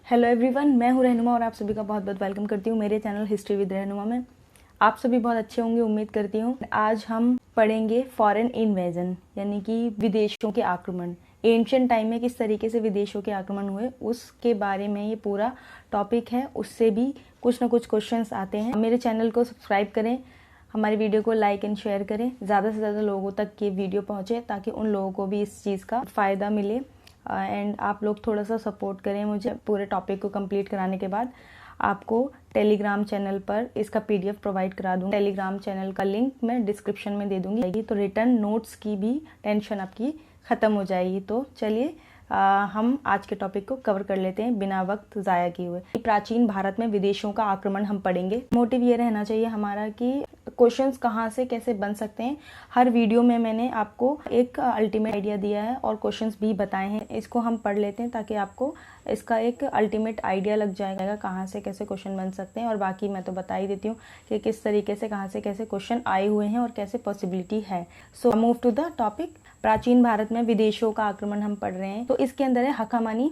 Hello everyone, मैं हूँ रहनुमा और आप सभी का बहुत बहुत वेलकम करती हूँ मेरे चैनल हिस्ट्री विद रहनुमा में। आप सभी बहुत अच्छे होंगे उम्मीद करती हूँ। आज हम पढ़ेंगे फॉरेन इन्वेजन यानी कि विदेशों के आक्रमण। एंशिएंट टाइम में किस तरीके से विदेशों के आक्रमण हुए उसके बारे में ये पूरा टॉपिक है। उससे भी कुछ ना कुछ क्वेश्चंस आते हैं। मेरे चैनल को सब्सक्राइब करें, हमारी वीडियो को लाइक एंड शेयर करें, ज़्यादा से ज़्यादा लोगों तक ये वीडियो पहुँचे ताकि उन लोगों को भी इस चीज़ का फ़ायदा मिले। एंड आप लोग थोड़ा सा सपोर्ट करें मुझे। पूरे टॉपिक को कंप्लीट कराने के बाद आपको टेलीग्राम चैनल पर इसका पीडीएफ प्रोवाइड करा दूँगी। टेलीग्राम चैनल का लिंक मैं डिस्क्रिप्शन में दे दूँगी। तो रिटर्न नोट्स की भी टेंशन आपकी ख़त्म हो जाएगी। तो चलिए हम आज के टॉपिक को कवर कर लेते हैं बिना वक्त ज़ाया किए हुए। प्राचीन भारत में विदेशों का आक्रमण हम पढ़ेंगे। मोटिव ये रहना चाहिए हमारा कि क्वेश्चंस कहाँ से कैसे बन सकते हैं। हर वीडियो में मैंने आपको एक अल्टीमेट आइडिया दिया है और क्वेश्चंस भी बताए हैं। इसको हम पढ़ लेते हैं ताकि आपको इसका एक अल्टीमेट आइडिया लग जाएगा कहाँ से कैसे क्वेश्चन बन सकते हैं। और बाकी मैं तो बता ही देती हूँ कि किस तरीके से कहाँ से कैसे क्वेश्चन आए हुए हैं और कैसे पॉसिबिलिटी है। So move to the topic. प्राचीन भारत में विदेशों का आक्रमण हम पढ़ रहे हैं। तो इसके अंदर है हखामानी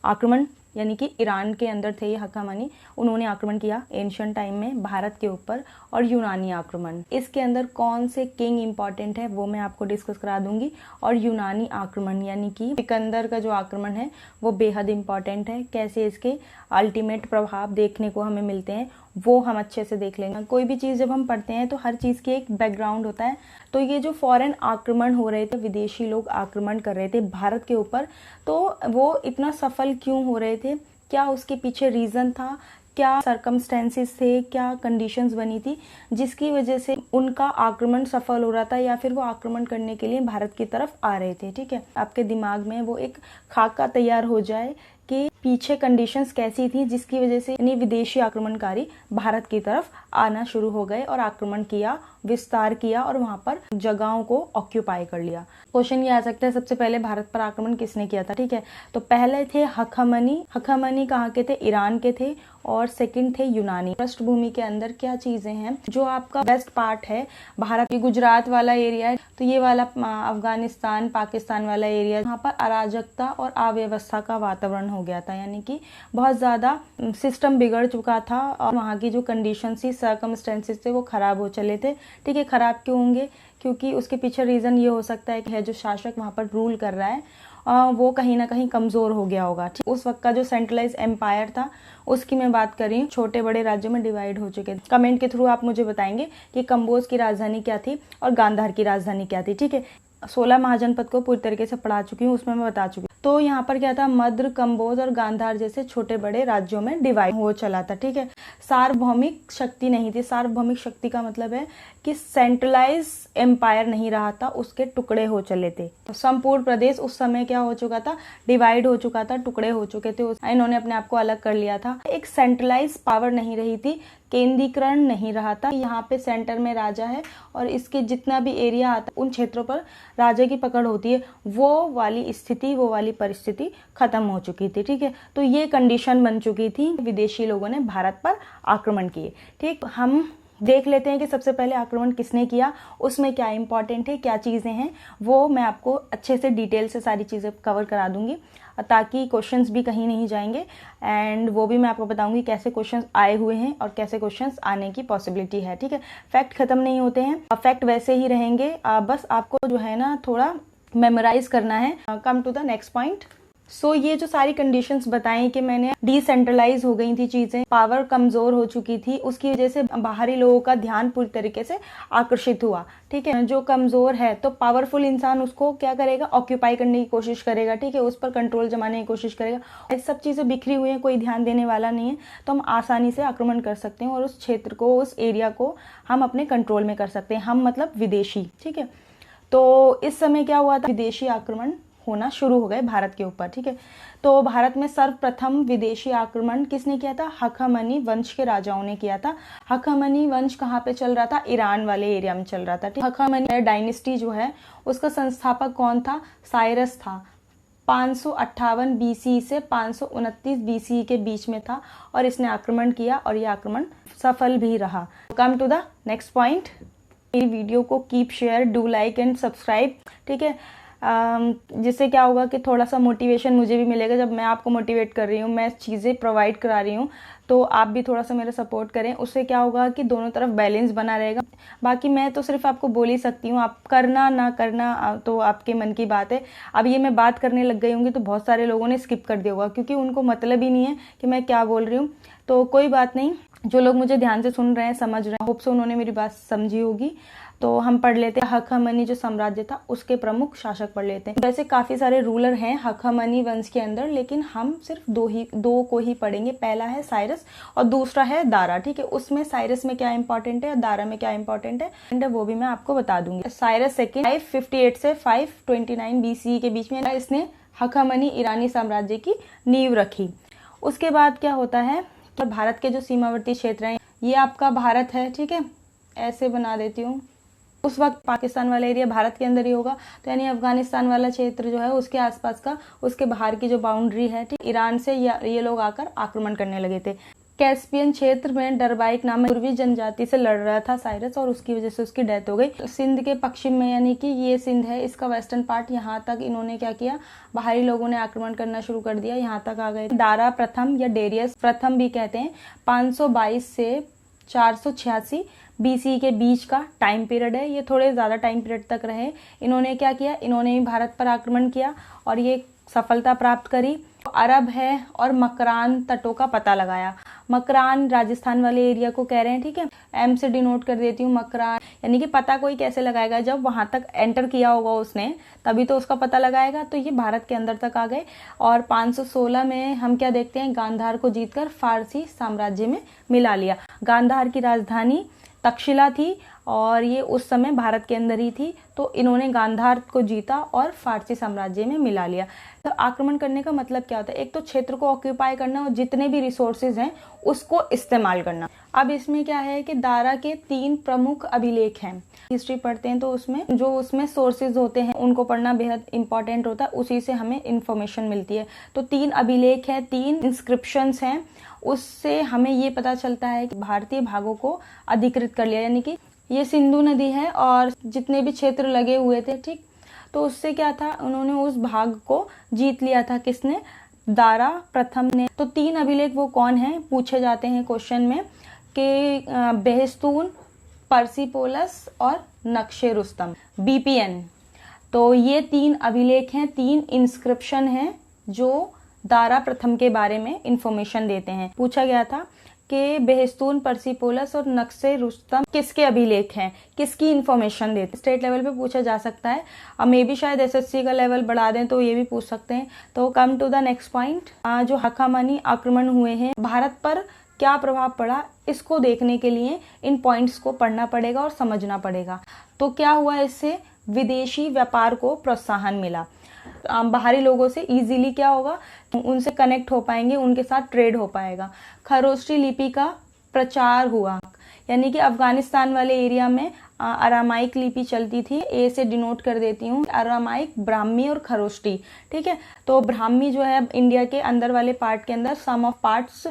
आक्रमण, यानी कि ईरान के अंदर थे ये हखामानी। उन्होंने आक्रमण किया एंशिएंट टाइम में भारत के ऊपर। और यूनानी आक्रमण, इसके अंदर कौन से किंग इंपॉर्टेंट है वो मैं आपको डिस्कस करा दूंगी। और यूनानी आक्रमण यानी कि सिकंदर का जो आक्रमण है वो बेहद इंपॉर्टेंट है। कैसे इसके अल्टीमेट प्रभाव देखने को हमें मिलते हैं वो हम अच्छे से देख लेंगे। कोई भी चीज़ जब हम पढ़ते हैं तो हर चीज़ की एक बैकग्राउंड होता है। तो ये जो फॉरेन आक्रमण हो रहे थे, विदेशी लोग आक्रमण कर रहे थे भारत के ऊपर, तो वो इतना सफल क्यों हो रहे थे, क्या उसके पीछे रीज़न था, क्या सरकमस्टेंसेस थे, क्या कंडीशंस बनी थी जिसकी वजह से उनका आक्रमण सफल हो रहा था या फिर वो आक्रमण करने के लिए भारत की तरफ आ रहे थे। ठीक है, आपके दिमाग में वो एक खाका तैयार हो जाए कि पीछे कंडीशंस कैसी थी जिसकी वजह से यानी विदेशी आक्रमणकारी भारत की तरफ आना शुरू हो गए और आक्रमण किया, विस्तार किया और वहां पर जगहों को ऑक्यूपाई कर लिया। क्वेश्चन ये आ सकता है सबसे पहले भारत पर आक्रमण किसने किया था। ठीक है, तो पहले थे हखामनी। हखामनी कहाँ के थे? ईरान के थे। और सेकंड थे यूनानी। पृष्ठभूमि के अंदर क्या चीजें हैं जो आपका वेस्ट पार्ट है भारत की, गुजरात वाला एरिया है, तो ये वाला अफगानिस्तान पाकिस्तान वाला एरिया, वहाँ पर अराजकता और अव्यवस्था का वातावरण हो गया था। यानी कि बहुत ज्यादा सिस्टम बिगड़ चुका था और वहाँ की जो कंडीशन थी, सर्कमस्टेंसेस थे, वो खराब हो चले थे। ठीक है, खराब क्यों होंगे? क्योंकि उसके पीछे रीजन ये हो सकता है कि जो शासक वहाँ पर रूल कर रहा है वो कहीं ना कहीं कमजोर हो गया होगा। उस वक्त का जो सेंट्रलाइज एम्पायर था उसकी मैं बात कर रही हूँ, छोटे बड़े राज्यों में डिवाइड हो चुके थे। कमेंट के थ्रू आप मुझे बताएंगे कि कंबोज की राजधानी क्या थी और गांधार की राजधानी क्या थी। ठीक है, 16 महाजनपद को पूरी तरीके से पढ़ा चुकी हूँ, उसमें मैं बता चुकी हूँ। तो यहाँ पर क्या था, मद्र, कंबोज और गांधार जैसे छोटे बड़े राज्यों में डिवाइड हो चला था। ठीक है, सार्वभौमिक शक्ति नहीं थी। सार्वभौमिक शक्ति का मतलब है कि सेंट्रलाइज एम्पायर नहीं रहा था, उसके टुकड़े हो चले थे। तो संपूर्ण प्रदेश उस समय क्या हो चुका था, डिवाइड हो चुका था, टुकड़े हो चुके थे। इन्होंने अपने आप को अलग कर लिया था। एक सेंट्रलाइज पावर नहीं रही थी, केंद्रीकरण नहीं रहा था। यहाँ पे सेंटर में राजा है और इसके जितना भी एरिया आता है उन क्षेत्रों पर राजा की पकड़ होती है। वो वाली स्थिति, वो वाली परिस्थिति खत्म हो चुकी थी। ठीक है, तो ये कंडीशन बन चुकी थी, विदेशी लोगों ने भारत पर आक्रमण किए। ठीक, हम देख लेते हैं कि सबसे पहले आक्रमण किसने किया, उसमें क्या इंपॉर्टेंट है, क्या चीज़ें हैं, वो मैं आपको अच्छे से डिटेल से सारी चीज़ें कवर करा दूंगी ताकि क्वेश्चंस भी कहीं नहीं जाएंगे। एंड वो भी मैं आपको बताऊंगी कैसे क्वेश्चंस आए हुए हैं और कैसे क्वेश्चंस आने की पॉसिबिलिटी है। ठीक है, फैक्ट खत्म नहीं होते हैं, फैक्ट वैसे ही रहेंगे, बस आपको जो है ना थोड़ा मेमोराइज करना है। Come to the next point. So ये जो सारी कंडीशंस बताई कि मैंने, डिसेंट्रलाइज हो गई थी चीजें, पावर कमजोर हो चुकी थी, उसकी वजह से बाहरी लोगों का ध्यान पूरी तरीके से आकर्षित हुआ। ठीक है, जो कमजोर है तो पावरफुल इंसान उसको क्या करेगा, ऑक्यूपाई करने की कोशिश करेगा। ठीक है, उस पर कंट्रोल जमाने की कोशिश करेगा। ये सब चीजें बिखरी हुई हैं, कोई ध्यान देने वाला नहीं है, तो हम आसानी से आक्रमण कर सकते हैं और उस क्षेत्र को, उस एरिया को हम अपने कंट्रोल में कर सकते हैं। हम मतलब विदेशी। ठीक है, तो इस समय क्या हुआ था, विदेशी आक्रमण होना शुरू हो गए भारत के ऊपर। ठीक है, तो भारत में सर्वप्रथम विदेशी आक्रमण किसने किया था? हखामनी वंश के राजाओं ने किया था। हखामनी वंश कहाँ पे चल रहा था? ईरान वाले एरिया में चल रहा था। हखामनी डायनेस्टी जो है उसका संस्थापक कौन था? साइरस था। 558 बीसी से 529 बीसी के बीच में था और इसने आक्रमण किया और यह आक्रमण सफल भी रहा। Come to the next point. मेरी वीडियो को keep share, do like and subscribe. ठीक है, जिससे क्या होगा कि थोड़ा सा मोटिवेशन मुझे भी मिलेगा। जब मैं आपको मोटिवेट कर रही हूँ, मैं चीज़ें प्रोवाइड करा रही हूँ, तो आप भी थोड़ा सा मेरा सपोर्ट करें। उससे क्या होगा कि दोनों तरफ बैलेंस बना रहेगा। बाकी मैं तो सिर्फ आपको बोल ही सकती हूँ, आप करना ना करना तो आपके मन की बात है। अब ये मैं बात करने लग गई होंगी तो बहुत सारे लोगों ने स्किप कर दिया होगा, क्योंकि उनको मतलब ही नहीं है कि मैं क्या बोल रही हूँ। तो कोई बात नहीं, जो लोग मुझे ध्यान से सुन रहे हैं, समझ रहे हैं, होप से उन्होंने मेरी बात समझी होगी। तो हम पढ़ लेते हैं हखमनी जो साम्राज्य था उसके प्रमुख शासक पढ़ लेते हैं। वैसे काफी सारे रूलर हैं हखमनी वंश के अंदर, लेकिन हम सिर्फ दो को ही पढ़ेंगे। पहला है साइरस और दूसरा है दारा। ठीक है, उसमें साइरस में क्या इंपॉर्टेंट है और दारा में क्या इंपॉर्टेंट है वो भी मैं आपको बता दूंगी। साइरस सेकेंड 558 से 529 BCE के बीच में इसने हखमनी ईरानी साम्राज्य की नींव रखी। उसके बाद क्या होता है कि भारत के जो सीमावर्ती क्षेत्र हैं, ये आपका भारत है। ठीक है, ऐसे बना देती हूँ। उस वक्त पाकिस्तान वाला एरिया भारत के अंदर ही होगा, तो यानी अफगानिस्तान वाला क्षेत्र जो है उसके आसपास का, उसके बाहर की जो बाउंड्री है, ठीक, ईरान से ये लोग आकर आक्रमण करने लगे थे। कैस्पियन क्षेत्र में डरबाइक नामक पूर्वी जनजाति से लड़ रहा था साइरस, और उसकी वजह से उसकी डेथ हो गई। सिंध के पश्चिम में, यानी कि ये सिंध है, इसका वेस्टर्न पार्ट, यहाँ तक इन्होंने क्या किया, बाहरी लोगों ने आक्रमण करना शुरू कर दिया, यहाँ तक आ गए। दारा प्रथम या डेरियस प्रथम भी कहते हैं, 522 से 486 BC के बीच का टाइम पीरियड है। ये थोड़े ज़्यादा टाइम पीरियड तक रहे। इन्होंने क्या किया, इन्होंने भारत पर आक्रमण किया और ये सफलता प्राप्त करी। अरब है और मकरान तटों का पता लगाया। मकरान राजस्थान वाले एरिया को कह रहे हैं। ठीक है, M से डिनोट कर देती हूँ मकरान, यानी कि पता कोई कैसे लगाएगा, जब वहां तक एंटर किया होगा उसने तभी तो उसका पता लगाएगा। तो ये भारत के अंदर तक आ गए और 516 में हम क्या देखते हैं, गांधार को जीतकर फारसी साम्राज्य में मिला लिया। गांधार की राजधानी तक्षशिला थी और ये उस समय भारत के अंदर ही थी, तो इन्होंने गांधार को जीता और फारसी साम्राज्य में मिला लिया। तो आक्रमण करने का मतलब क्या होता है, एक तो क्षेत्र को ऑक्यूपाई करना और जितने भी रिसोर्सेज हैं उसको इस्तेमाल करना। अब इसमें क्या है कि दारा के 3 प्रमुख अभिलेख हैं। हिस्ट्री पढ़ते हैं तो उसमें सोर्सेज होते हैं उनको पढ़ना बेहद इंपॉर्टेंट होता है, उसी से हमें इंफॉर्मेशन मिलती है। तो 3 अभिलेख हैं, 3 इंस्क्रिप्शंस हैं, उससे हमें ये पता चलता है कि भारतीय भागों को अधिकृत कर लिया, यानी कि ये सिंधु नदी है और जितने भी क्षेत्र लगे हुए थे, ठीक, तो उससे क्या था, उन्होंने उस भाग को जीत लिया था। किसने, दारा प्रथम ने। तो 3 अभिलेख वो कौन है, पूछे जाते हैं क्वेश्चन में कि बेहस्तून, पर्सिपोलस और नक्शे रुस्तम, BPN। तो ये 3 अभिलेख हैं, 3 इंस्क्रिप्शन हैं जो दारा प्रथम के बारे में इंफॉर्मेशन देते हैं। पूछा गया था कि बेहस्तून, पर्सिपोलस और नक्शे रुस्तम किसके अभिलेख हैं, किसकी इंफॉर्मेशन देते हैं। स्टेट लेवल पे पूछा जा सकता है, अब मे भी शायद SSC का लेवल बढ़ा दें तो ये भी पूछ सकते हैं। तो come to the next point, जो हखामनी आक्रमण हुए हैं भारत पर क्या प्रभाव पड़ा, इसको देखने के लिए इन पॉइंट्स को पढ़ना पड़ेगा और समझना पड़ेगा। तो क्या हुआ, इससे विदेशी व्यापार को प्रोत्साहन मिला। बाहरी लोगों से इजीली क्या होगा, उनसे कनेक्ट हो पाएंगे, उनके साथ ट्रेड हो पाएगा। खरोष्टी लिपि का प्रचार हुआ, यानी कि अफगानिस्तान वाले एरिया में अरामाइक लिपि चलती थी। ए से डिनोट कर देती हूँ, अरामाइक, ब्राह्मी और खरोष्टी। ठीक है, तो ब्राह्मी जो है इंडिया के अंदर वाले पार्ट के अंदर, सम ऑफ पार्ट्स,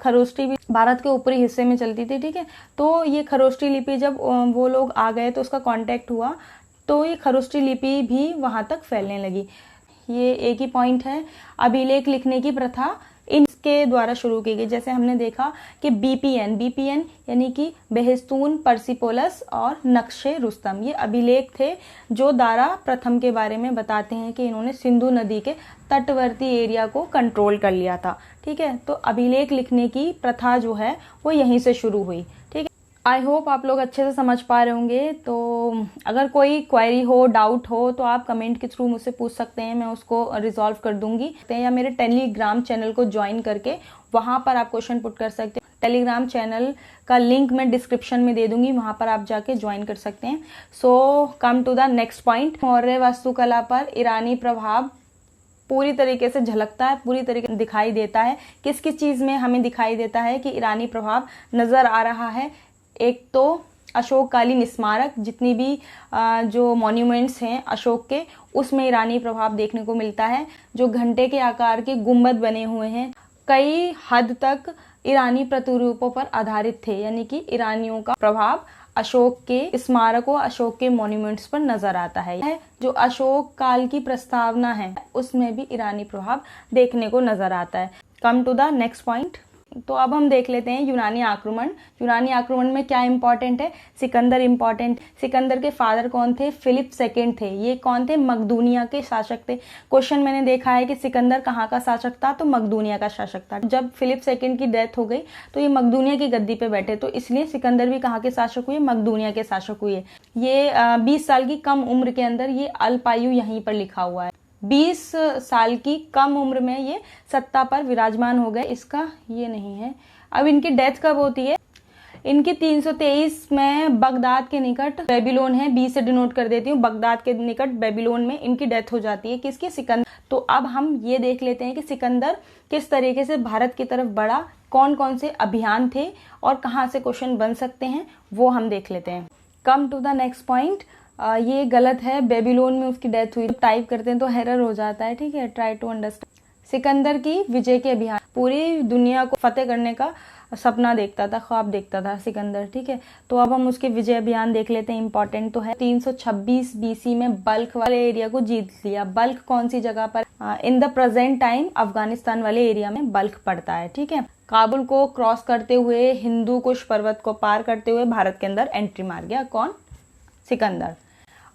खरोष्टी भी भारत के ऊपरी हिस्से में चलती थी। ठीक है, तो ये खरोष्टी लिपि जब वो लोग आ गए तो उसका कॉन्टेक्ट हुआ, तो ये खरोष्टी लिपि भी वहां तक फैलने लगी। ये एक ही पॉइंट है। अभिलेख लिखने की प्रथा इनके द्वारा शुरू की गई। जैसे हमने देखा कि BPN यानी कि बेहस्तून, पर्सिपोलस और नक्शे रुस्तम, ये अभिलेख थे जो दारा प्रथम के बारे में बताते हैं कि इन्होंने सिंधु नदी के तटवर्ती एरिया को कंट्रोल कर लिया था। ठीक है, तो अभिलेख लिखने की प्रथा जो है वो यहीं से शुरू हुई। ठीक है, आई होप आप लोग अच्छे से समझ पा रहे होंगे। तो अगर कोई क्वेरी हो, डाउट हो, तो आप कमेंट के थ्रू मुझसे पूछ सकते हैं, मैं उसको रिजॉल्व कर दूंगी। या मेरे टेलीग्राम चैनल को ज्वाइन करके वहां पर आप क्वेश्चन पुट कर सकते हैं। टेलीग्राम चैनल का लिंक मैं डिस्क्रिप्शन में दे दूंगी, वहां पर आप जाके ज्वाइन कर सकते हैं। So come to the next point, Maurya वास्तुकला पर ईरानी प्रभाव पूरी तरीके से झलकता है, पूरी तरीके से दिखाई देता है। किस किस चीज में हमें दिखाई देता है कि ईरानी प्रभाव नजर आ रहा है। एक तो अशोककालीन स्मारक, जितनी भी जो मॉन्यूमेंट्स हैं अशोक के, उसमें ईरानी प्रभाव देखने को मिलता है। जो घंटे के आकार के गुंबद बने हुए हैं, कई हद तक ईरानी प्रतिरूपों पर आधारित थे, यानी कि ईरानियों का प्रभाव अशोक के स्मारकों, अशोक के मॉन्यूमेंट्स पर नजर आता है। जो अशोक काल की प्रस्तावना है उसमें भी ईरानी प्रभाव देखने को नजर आता है। Come to the next point. तो अब हम देख लेते हैं यूनानी आक्रमण। यूनानी आक्रमण में क्या इंपॉर्टेंट है? सिकंदर इंपॉर्टेंट। सिकंदर के फादर कौन थे? फिलिप सेकंड थे। ये कौन थे? मकदूनिया के शासक थे। क्वेश्चन मैंने देखा है कि सिकंदर कहाँ का शासक था, तो मकदूनिया का शासक था। जब फिलिप सेकंड की डेथ हो गई तो ये मकदूनिया की गद्दी पे बैठे, तो इसलिए सिकंदर भी कहाँ के शासक हुए? मकदूनिया के शासक हुए। ये 20 साल की कम उम्र के अंदर ये अल्पायु यहीं पर लिखा हुआ है। 20 साल की कम उम्र में ये सत्ता पर विराजमान हो गए। इसका ये नहीं है। अब इनकी डेथ कब होती है? इनकी 323 में बगदाद के निकट, बेबीलोन है, 20 से डिनोट कर देती हूँ, बगदाद के निकट बेबीलोन में इनकी डेथ हो जाती है। किसकी? सिकंदर। तो अब हम ये देख लेते हैं कि सिकंदर किस तरीके से भारत की तरफ बढ़ा, कौन कौन से अभियान थे और कहाँ से क्वेश्चन बन सकते हैं, वो हम देख लेते हैं। Come to the next point. ये गलत है, बेबीलोन में उसकी डेथ हुई। टाइप करते हैं तो एरर हो जाता है, ठीक है। Try to understand. सिकंदर की विजय के अभियान, पूरी दुनिया को फतेह करने का सपना देखता था, ख्वाब देखता था सिकंदर, ठीक है। तो अब हम उसके विजय अभियान देख लेते हैं। इंपॉर्टेंट तो है। 326 बीसी में बल्ख वाले एरिया को जीत लिया। बल्ख कौन सी जगह पर? In the present time Afghanistan वाले एरिया में बल्ख पड़ता है, ठीक है। काबुल को क्रॉस करते हुए, हिंदू कुश पर्वत को पार करते हुए भारत के अंदर एंट्री मार गया। कौन? सिकंदर।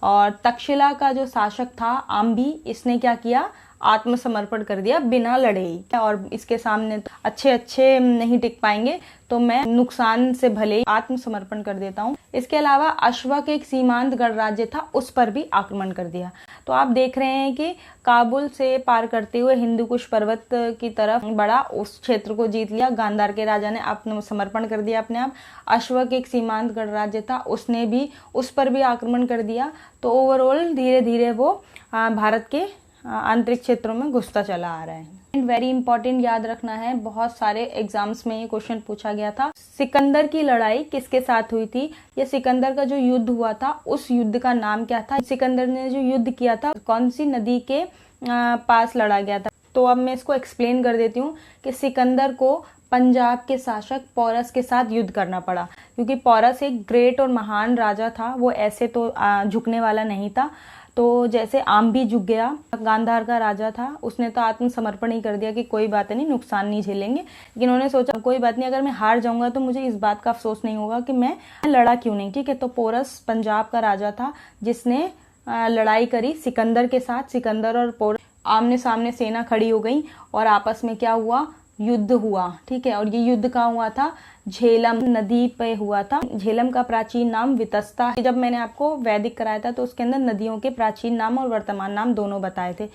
और तक्षशिला का जो शासक था आम्भी, इसने क्या किया? आत्मसमर्पण कर दिया बिना लड़े ही। और इसके सामने तो अच्छे नहीं टिक पाएंगे, तो मैं नुकसान से भले आत्मसमर्पण कर देता हूँ। इसके अलावा अश्वक एक सीमांत गणराज्य था, उस पर भी आक्रमण कर दिया। तो आप देख रहे हैं कि काबुल से पार करते हुए हिंदू कुश पर्वत की तरफ बढ़ा, उस क्षेत्र को जीत लिया। गांधार के राजा ने आत्मसमर्पण कर दिया अपने आप। अश्वक एक सीमांत गणराज्य था, उसने भी उस पर भी आक्रमण कर दिया। तो ओवरऑल धीरे धीरे वो भारत के आंतरिक क्षेत्रों में घुसता चला आ रहा है। वेरी इंपॉर्टेंट, याद रखना है, बहुत सारे एग्जाम्स में ये क्वेश्चन पूछा गया था। सिकंदर की लड़ाई किसके साथ हुई थी? या सिकंदर का जो युद्ध हुआ था उस युद्ध का नाम क्या था? सिकंदर ने जो युद्ध किया था कौन सी नदी के पास लड़ा गया था? तो अब मैं इसको एक्सप्लेन कर देती हूँ कि सिकंदर को पंजाब के शासक पोरस के साथ युद्ध करना पड़ा, क्योंकि पोरस एक ग्रेट और महान राजा था। वो ऐसे तो झुकने वाला नहीं था। तो जैसे आम्भी झुक गया, गांधार का राजा था, उसने तो आत्मसमर्पण ही कर दिया कि कोई बात नहीं, नुकसान नहीं झेलेंगे। लेकिन उन्होंने सोचा कोई बात नहीं, अगर मैं हार जाऊंगा तो मुझे इस बात का अफसोस नहीं होगा कि मैं लड़ा क्यों नहीं, ठीक है। तो पोरस पंजाब का राजा था जिसने लड़ाई करी सिकंदर के साथ। सिकंदर और पोरस आमने सामने सेना खड़ी हो गई और आपस में क्या हुआ? युद्ध हुआ, ठीक है। और ये युद्ध कहाँ हुआ था? झेलम नदी पे हुआ था। झेलम का प्राचीन नाम वितस्ता। जब मैंने आपको वैदिक कराया था तो उसके अंदर नदियों के प्राचीन नाम और वर्तमान नाम दोनों बताए थे।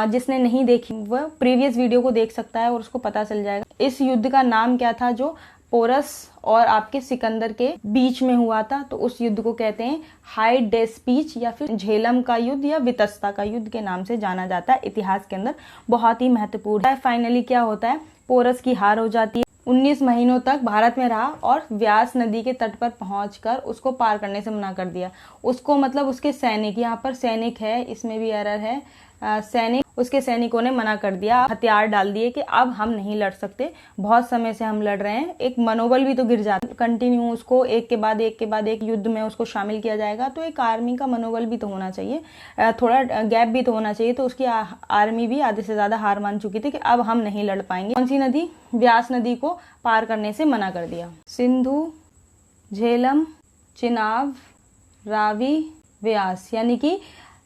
जिसने नहीं देखी वह प्रीवियस वीडियो को देख सकता है और उसको पता चल जाएगा। इस युद्ध का नाम क्या था जो पोरस और आपके सिकंदर के बीच में हुआ था? तो उस युद्ध को कहते हैं हाइडेस्पीच या फिर झेलम का युद्ध या वितस्ता का युद्ध के नाम से जाना जाता है। इतिहास के अंदर बहुत ही महत्वपूर्ण है। फाइनली क्या होता है? पोरस की हार हो जाती है। 19 महीनों तक भारत में रहा और व्यास नदी के तट पर पहुंचकर उसको पार करने से मना कर दिया। उसको मतलब उसके सैनिक, यहाँ पर सैनिक है, इसमें भी एरर है, सैनिक, उसके सैनिकों ने मना कर दिया, हथियार डाल दिए कि अब हम नहीं लड़ सकते, बहुत समय से हम लड़ रहे हैं। एक मनोबल भी तो गिर जाता है। कंटिन्यू उसको एक के बाद एक युद्ध में उसको शामिल किया जाएगा, तो एक आर्मी का मनोबल भी तो होना चाहिए, थोड़ा गैप भी तो होना चाहिए। तो उसकी आर्मी भी आधे से ज्यादा हार मान चुकी थी कि अब हम नहीं लड़ पाएंगे। कौन सी नदी? व्यास नदी को पार करने से मना कर दिया। सिंधु, झेलम, चिनाब, रावी, व्यास, यानी कि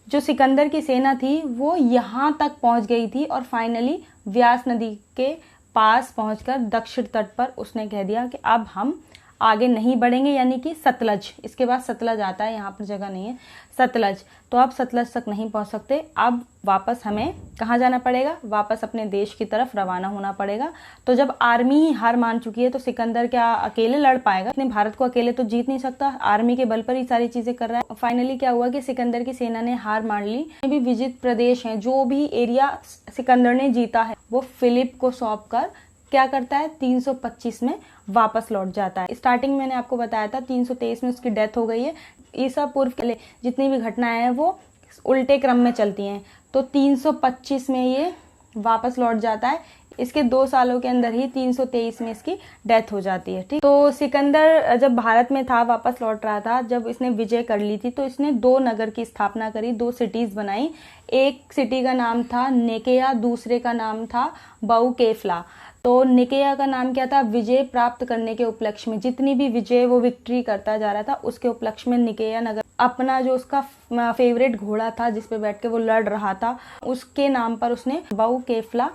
जो सिकंदर की सेना थी वो यहाँ तक पहुंच गई थी और फाइनली व्यास नदी के पास पहुंचकर दक्षिण तट पर उसने कह दिया कि अब हम आगे नहीं बढ़ेंगे, यानी कि सतलज, इसके बाद सतलज आता है, यहाँ पर जगह नहीं है, सतलज। तो अब सतलज तक नहीं पहुंच सकते, अब वापस हमें कहाँ जाना पड़ेगा? वापस अपने देश की तरफ रवाना होना पड़ेगा। तो जब आर्मी ही हार मान चुकी है तो सिकंदर क्या अकेले लड़ पाएगा? अपने भारत को अकेले तो जीत नहीं सकता, आर्मी के बल पर ही सारी चीजें कर रहा है। फाइनली क्या हुआ कि सिकंदर की सेना ने हार मान ली। भी विजित प्रदेश है, जो भी एरिया सिकंदर ने जीता है वो फिलिप को सौंप कर क्या करता है? 325 में वापस लौट जाता है। स्टार्टिंग मैंने आपको बताया था 323 में उसकी डेथ हो गई है। ईसा पूर्व के लिए जितनी भी घटनाएं हैं वो उल्टे क्रम में चलती हैं। तो 325 में ये वापस लौट जाता है। इसके 2 सालों के अंदर ही 323 में इसकी डेथ हो जाती है। ठीक, तो सिकंदर जब भारत में था, वापस लौट रहा था, जब इसने विजय कर ली थी, तो इसने 2 नगर की स्थापना करी, 2 सिटीज बनाई। एक सिटी का नाम था निकेया, दूसरे का नाम था बाउकेफला। तो निकेया का नाम क्या था? विजय प्राप्त करने के उपलक्ष्य में, जितनी भी विजय वो विक्ट्री करता जा रहा था, उसके उपलक्ष्य में निकेया नगर अपना जो उसका फेवरेट घोड़ा था जिस पे बैठ के वो लड़ रहा था, उसके नाम पर उसने बाउकेफला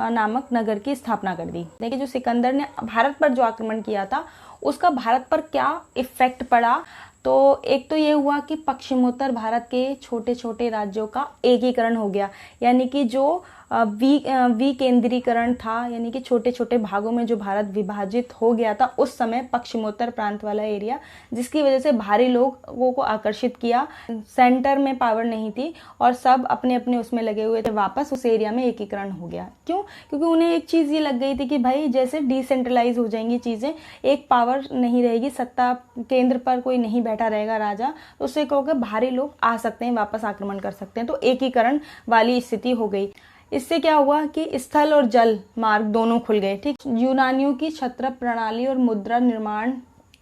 नामक नगर की स्थापना कर दी। देखिए, जो सिकंदर ने भारत पर जो आक्रमण किया था उसका भारत पर क्या इफेक्ट पड़ा, तो एक तो ये हुआ कि पश्चिमोत्तर भारत के छोटे छोटे राज्यों का एकीकरण हो गया, यानी कि जो विकेंद्रीकरण था, यानी कि छोटे छोटे भागों में जो भारत विभाजित हो गया था उस समय, पश्चिमोत्तर प्रांत वाला एरिया, जिसकी वजह से भारी लोगों को आकर्षित किया। सेंटर में पावर नहीं थी और सब अपने अपने उसमें लगे हुए थे, वापस उस एरिया में एकीकरण हो गया। क्यों? क्योंकि उन्हें एक चीज़ ये लग गई थी कि भाई जैसे डिसेंट्रलाइज हो जाएंगी चीज़ें, एक पावर नहीं रहेगी, सत्ता केंद्र पर कोई नहीं बैठा रहेगा राजा, तो उससे क्या होगा, भारी लोग आ सकते हैं, वापस आक्रमण कर सकते हैं। तो एकीकरण वाली स्थिति हो गई। इससे क्या हुआ कि स्थल और जल मार्ग दोनों खुल गए। ठीक, यूनानियों की छत्र प्रणाली और मुद्रा निर्माण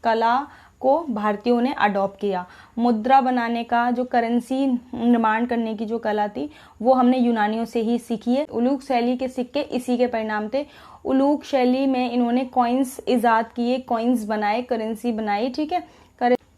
कला को भारतीयों ने अडॉप्ट किया। मुद्रा बनाने का, जो करेंसी निर्माण करने की जो कला थी, वो हमने यूनानियों से ही सीखी है। उलूक शैली के सिक्के इसी के परिणाम थे। उलूक शैली में इन्होंने कॉइन्स इजाद किए, कॉइन्स बनाए, करेंसी बनाई। ठीक है,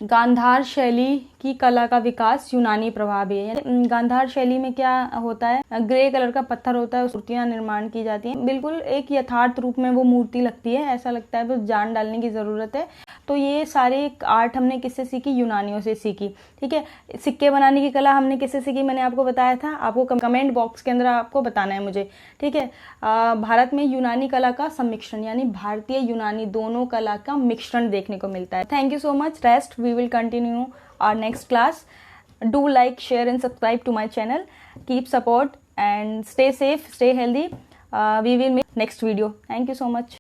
गांधार शैली की कला का विकास यूनानी प्रभाव है। गांधार शैली में क्या होता है, ग्रे कलर का पत्थर होता है, उस मूर्तियां निर्माण की जाती हैं, बिल्कुल एक यथार्थ रूप में वो मूर्ति लगती है, ऐसा लगता है बस जान डालने की जरूरत है। तो ये सारे आर्ट हमने किससे सीखी? यूनानियों से सीखी। ठीक है, सिक्के बनाने की कला हमने किससे सीखी? मैंने आपको बताया था, आपको कमेंट बॉक्स के अंदर आपको बताना है मुझे। ठीक है, भारत में यूनानी कला का सम्मिश्रण, यानी भारतीय यूनानी दोनों कला का मिश्रण देखने को मिलता है। Thank you so much. Rest we will continue our next class. Do like, share and subscribe to my channel. Keep support and stay safe, stay healthy. We will meet next video. Thank you so much.